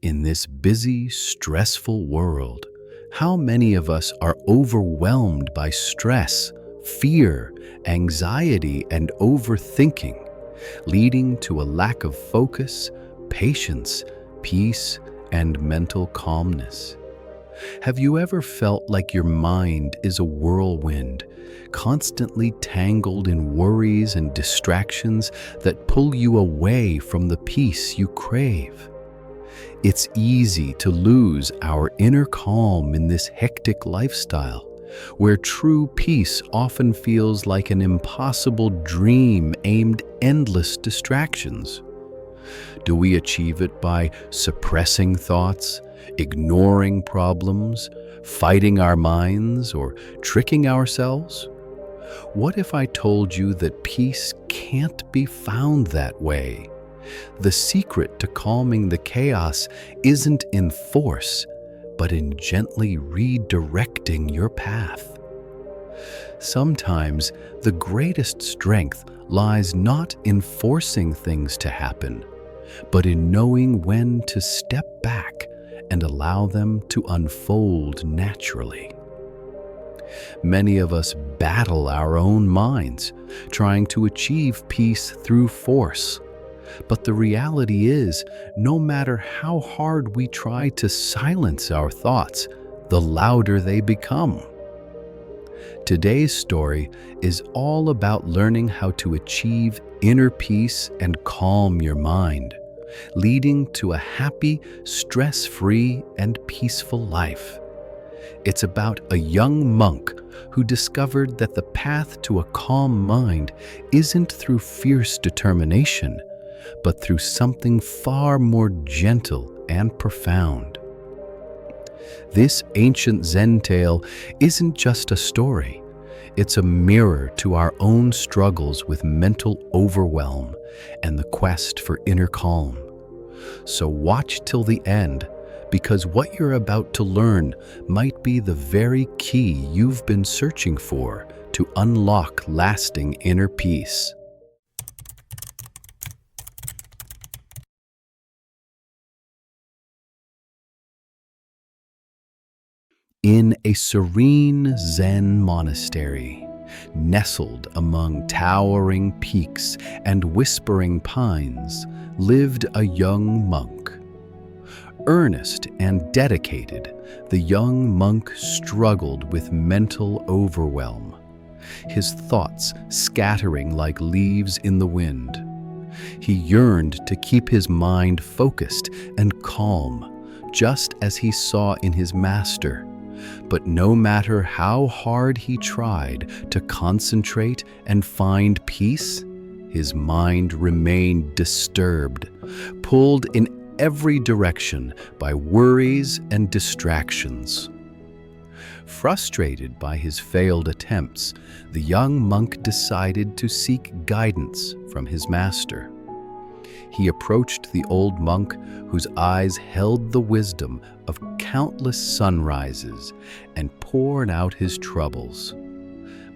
In this busy, stressful world, how many of us are overwhelmed by stress, fear, anxiety, and overthinking, leading to a lack of focus, patience, peace, and mental calmness? Have you ever felt like your mind is a whirlwind, constantly tangled in worries and distractions that pull you away from the peace you crave? It's easy to lose our inner calm in this hectic lifestyle, where true peace often feels like an impossible dream aimed at endless distractions. Do we achieve it by suppressing thoughts, ignoring problems, fighting our minds, or tricking ourselves? What if I told you that peace can't be found that way? The secret to calming the chaos isn't in force, but in gently redirecting your path. Sometimes the greatest strength lies not in forcing things to happen, but in knowing when to step back and allow them to unfold naturally. Many of us battle our own minds, trying to achieve peace through force. But the reality is, no matter how hard we try to silence our thoughts, the louder they become. Today's story is all about learning how to achieve inner peace and calm your mind, leading to a happy, stress-free, and peaceful life. It's about a young monk who discovered that the path to a calm mind isn't through fierce determination, but through something far more gentle and profound. This ancient Zen tale isn't just a story. It's a mirror to our own struggles with mental overwhelm and the quest for inner calm. So watch till the end, because what you're about to learn might be the very key you've been searching for to unlock lasting inner peace. In a serene Zen monastery, nestled among towering peaks and whispering pines, lived a young monk. Earnest and dedicated, the young monk struggled with mental overwhelm, his thoughts scattering like leaves in the wind. He yearned to keep his mind focused and calm, just as he saw in his master. But no matter how hard he tried to concentrate and find peace, his mind remained disturbed, pulled in every direction by worries and distractions. Frustrated by his failed attempts, the young monk decided to seek guidance from his master. He approached the old monk, whose eyes held the wisdom of countless sunrises, and poured out his troubles.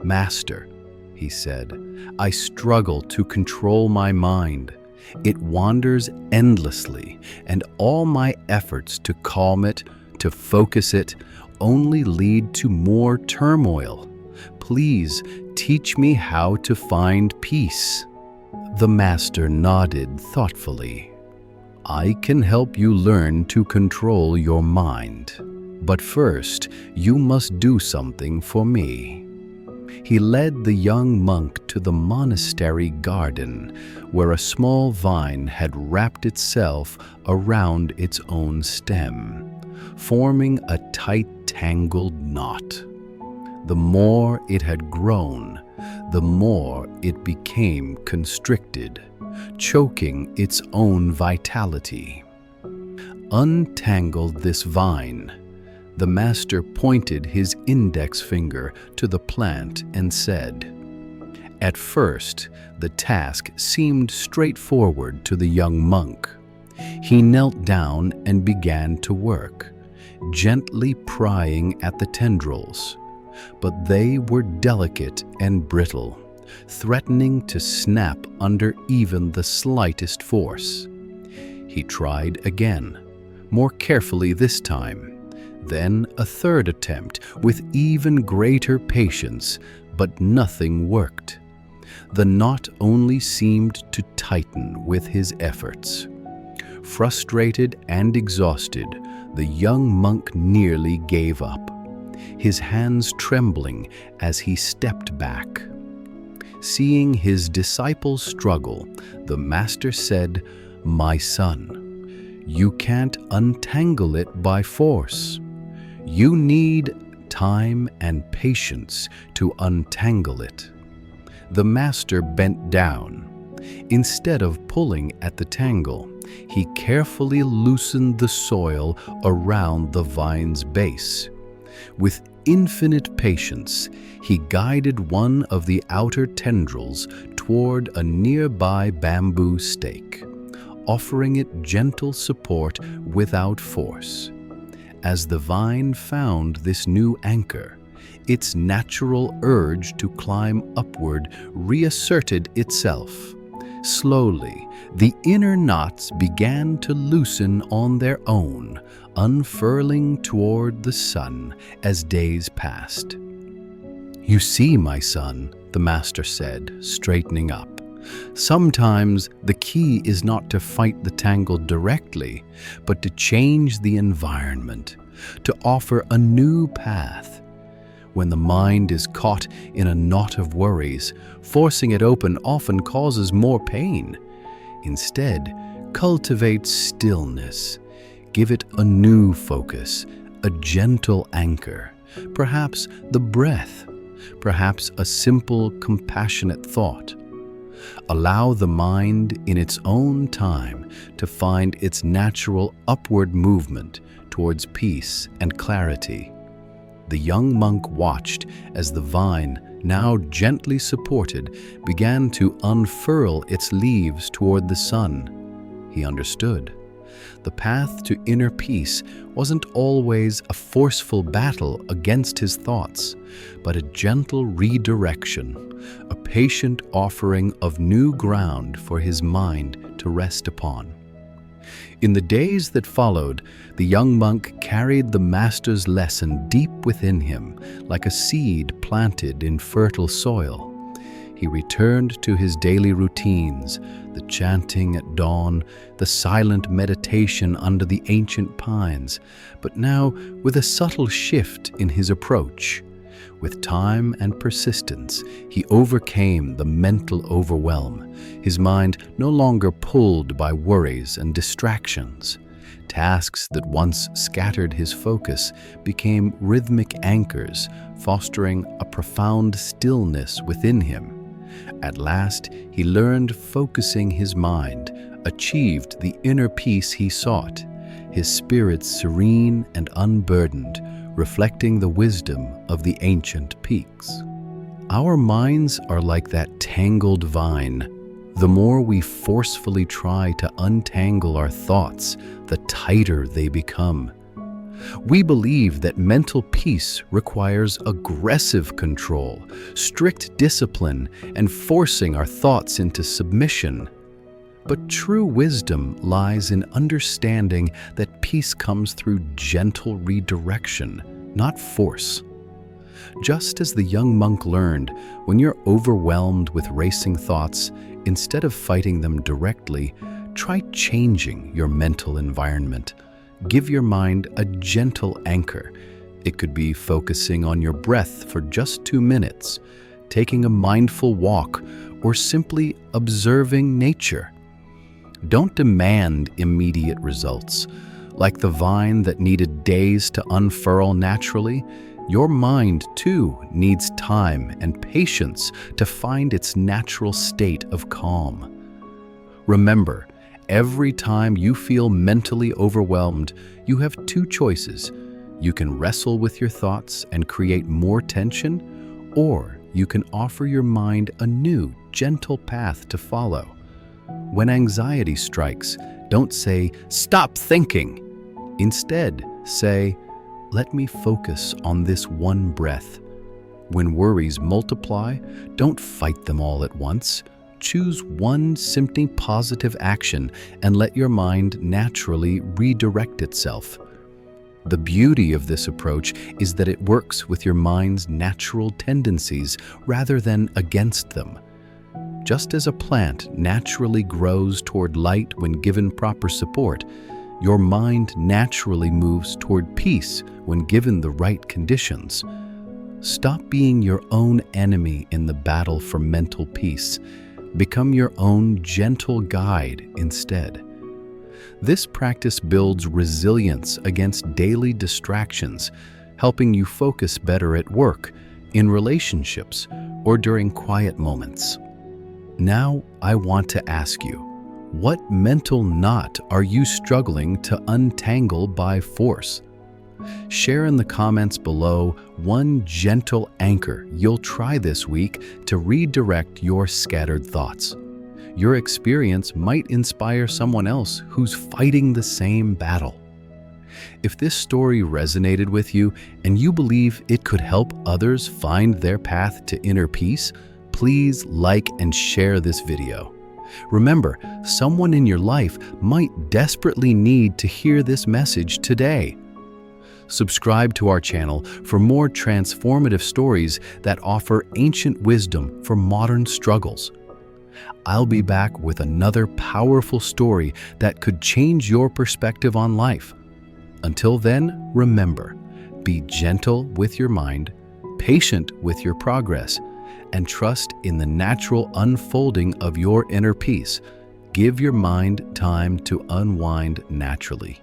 "Master," he said, "I struggle to control my mind. It wanders endlessly, and all my efforts to calm it, to focus it, only lead to more turmoil. Please teach me how to find peace." The master nodded thoughtfully. "I can help you learn to control your mind. But first, you must do something for me." He led the young monk to the monastery garden, where a small vine had wrapped itself around its own stem, forming a tight, tangled knot. The more it had grown, the more it became constricted, choking its own vitality. "Untangle this vine." The master pointed his index finger to the plant and said. At first, the task seemed straightforward to the young monk. He knelt down and began to work, gently prying at the tendrils. But they were delicate and brittle, threatening to snap under even the slightest force. He tried again, more carefully this time. Then a third attempt with even greater patience, but nothing worked. The knot only seemed to tighten with his efforts. Frustrated and exhausted, the young monk nearly gave up, his hands trembling as he stepped back. Seeing his disciples struggle, the master said, "My son, you can't untangle it by force. You need time and patience to untangle it." The master bent down. Instead of pulling at the tangle, he carefully loosened the soil around the vine's base. With infinite patience, he guided one of the outer tendrils toward a nearby bamboo stake, offering it gentle support without force. As the vine found this new anchor, its natural urge to climb upward reasserted itself. Slowly, the inner knots began to loosen on their own, unfurling toward the sun as days passed. "You see, my son," the master said, straightening up, "sometimes the key is not to fight the tangle directly, but to change the environment, to offer a new path. When the mind is caught in a knot of worries, forcing it open often causes more pain. Instead, cultivate stillness. Give it a new focus, a gentle anchor, perhaps the breath, perhaps a simple, compassionate thought. Allow the mind in its own time to find its natural upward movement towards peace and clarity." The young monk watched as the vine, now gently supported, began to unfurl its leaves toward the sun. He understood. The path to inner peace wasn't always a forceful battle against his thoughts, but a gentle redirection, a patient offering of new ground for his mind to rest upon. In the days that followed, the young monk carried the master's lesson deep within him, like a seed planted in fertile soil. He returned to his daily routines, the chanting at dawn, the silent meditation under the ancient pines, but now with a subtle shift in his approach. With time and persistence, he overcame the mental overwhelm, his mind no longer pulled by worries and distractions. Tasks that once scattered his focus became rhythmic anchors, fostering a profound stillness within him. At last, he learned focusing his mind, achieved the inner peace he sought, his spirit serene and unburdened, reflecting the wisdom of the ancient peaks. Our minds are like that tangled vine. The more we forcefully try to untangle our thoughts, the tighter they become. We believe that mental peace requires aggressive control, strict discipline, and forcing our thoughts into submission. But true wisdom lies in understanding that peace comes through gentle redirection, not force. Just as the young monk learned, when you're overwhelmed with racing thoughts, instead of fighting them directly, try changing your mental environment. Give your mind a gentle anchor. It could be focusing on your breath for just 2 minutes, taking a mindful walk, or simply observing nature. Don't demand immediate results. Like the vine that needed days to unfurl naturally, your mind too needs time and patience to find its natural state of calm. Remember, every time you feel mentally overwhelmed, you have 2 choices. You can wrestle with your thoughts and create more tension, or you can offer your mind a new, gentle path to follow. When anxiety strikes, don't say, "Stop thinking." Instead, say, "Let me focus on this one breath." When worries multiply, don't fight them all at once. choose one simply positive action and let your mind naturally redirect itself. The beauty of this approach is that it works with your mind's natural tendencies rather than against them. Just as a plant naturally grows toward light when given proper support, your mind naturally moves toward peace when given the right conditions. Stop being your own enemy in the battle for mental peace. Become your own gentle guide instead. This practice builds resilience against daily distractions, helping you focus better at work, in relationships, or during quiet moments. Now, I want to ask you, what mental knot are you struggling to untangle by force? Share in the comments below one gentle anchor you'll try this week to redirect your scattered thoughts. Your experience might inspire someone else who's fighting the same battle. If this story resonated with you and you believe it could help others find their path to inner peace, please like and share this video. Remember, someone in your life might desperately need to hear this message today. Subscribe to our channel for more transformative stories that offer ancient wisdom for modern struggles. I'll be back with another powerful story that could change your perspective on life. Until then, remember, be gentle with your mind, patient with your progress, and trust in the natural unfolding of your inner peace. Give your mind time to unwind naturally.